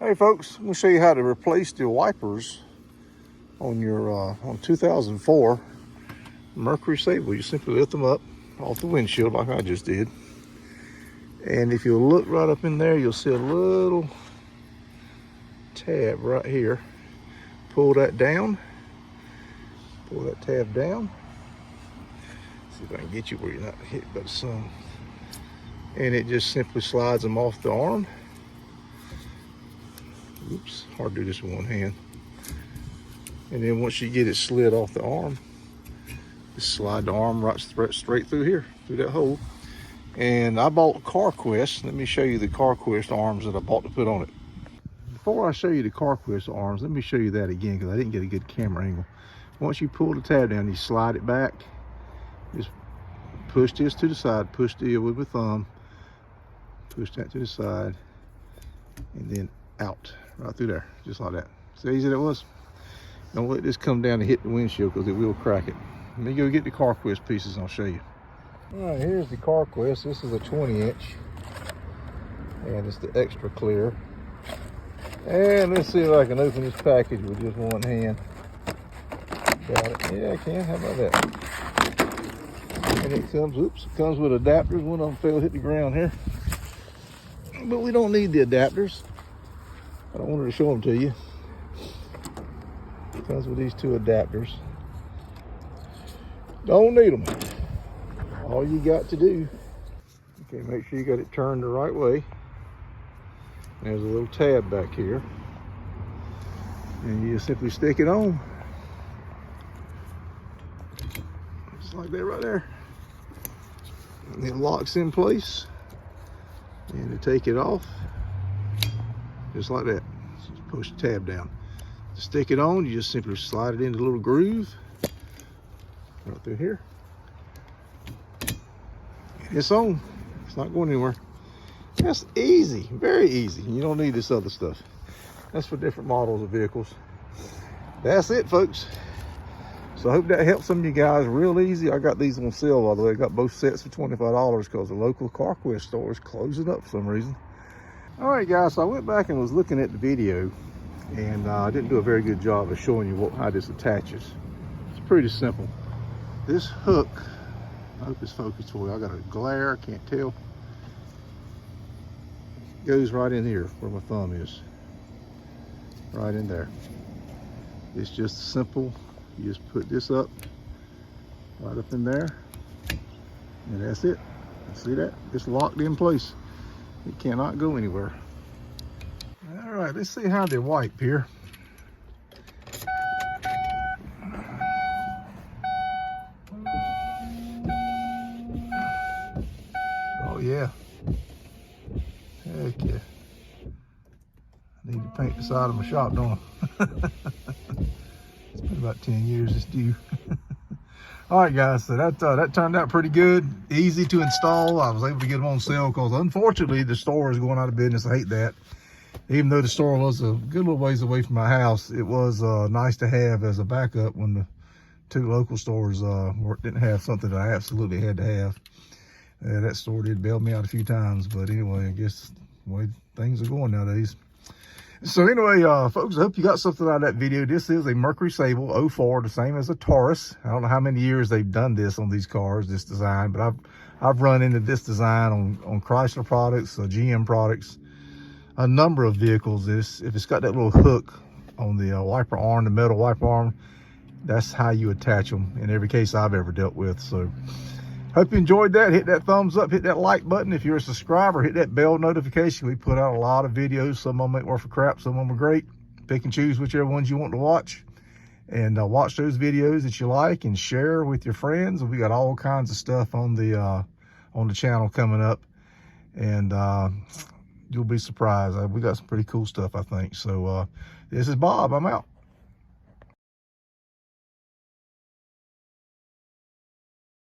Hey folks, I'm gonna show you how to replace the wipers on your on 2004 Mercury Sable. You simply lift them up off the windshield like I just did. And if you look right up in there, you'll see a little tab right here. Pull that down, pull that tab down. See if I can get you where you're not hit by the sun. And it just simply slides them off the arm. Oops, hard to do this with one hand. And then once you get it slid off the arm, just slide the arm right straight through here, through that hole. And I bought CarQuest. Let me show you the CarQuest arms that I bought to put on it. Before I show you the CarQuest arms, let me show you that again because I didn't get a good camera angle. Once you pull the tab down, you slide it back. Just push this to the side, push the with the thumb, push that to the side, and then out, right through there, just like that. See how easy that was? Don't let this come down and hit the windshield because it will crack it. Let me go get the CarQuest pieces and I'll show you. All right, here's the CarQuest. This is a 20-inch, and it's the extra clear. And let's see if I can open this package with just one hand. Got it. Yeah, I can. How about that? And it comes, oops, it comes with adapters. One of them fell, hit the ground here. But we don't need the adapters. I wanted to show them to you. It comes with these two adapters. Don't need them. All you got to do, okay, make sure you got it turned the right way. There's a little tab back here. And you just simply stick it on. Just like that right there. And it locks in place. And to take it off, just like that. Just push the tab down. To stick it on, you just simply slide it into the little groove right through here. And it's on. It's not going anywhere. That's easy, very easy. You don't need this other stuff. That's for different models of vehicles. That's it, folks. So I hope that helps some of you guys. Real easy. I got these on sale, by the way. I got both sets for $25 because the local CarQuest store is closing up for some reason. All right, guys, so I went back and was looking at the video, and I didn't do a very good job of showing you how this attaches. It's pretty simple. This hook, I hope it's focused for you. I got a glare, I can't tell. Goes right in here where my thumb is. Right in there. It's just simple. You just put this up, right up in there, and that's it. See that? It's locked in place. It cannot go anywhere. All right, let's see how they wipe here. Oh yeah. Heck yeah. I need to paint the side of my shop, don't I? It's been about 10 years, it's due. All right, guys, so that turned out pretty good. Easy to install. I was able to get them on sale because unfortunately the store is going out of business. I hate that. Even though the store was a good little ways away from my house, it was nice to have as a backup when the two local stores didn't have something that I absolutely had to have. That store did bail me out a few times, but anyway, I guess the way things are going nowadays. So anyway, folks, I hope you got something out of that video. This is a Mercury Sable 04, the same as a Taurus. I don't know how many years they've done this on these cars, this design, but I've run into this design on Chrysler products, GM products, a number of vehicles. If it's got that little hook on the wiper arm, the metal wiper arm, that's how you attach them in every case I've ever dealt with. So hope you enjoyed that. Hit that thumbs up, hit that like button. If you're a subscriber, hit that bell notification. We put out a lot of videos. Some of them ain't worth a crap, some of them are great. Pick and choose whichever ones you want to watch, and watch those videos that you like and share with your friends. We got all kinds of stuff on the channel coming up, and you'll be surprised. We got some pretty cool stuff, I think. So this is Bob. I'm out.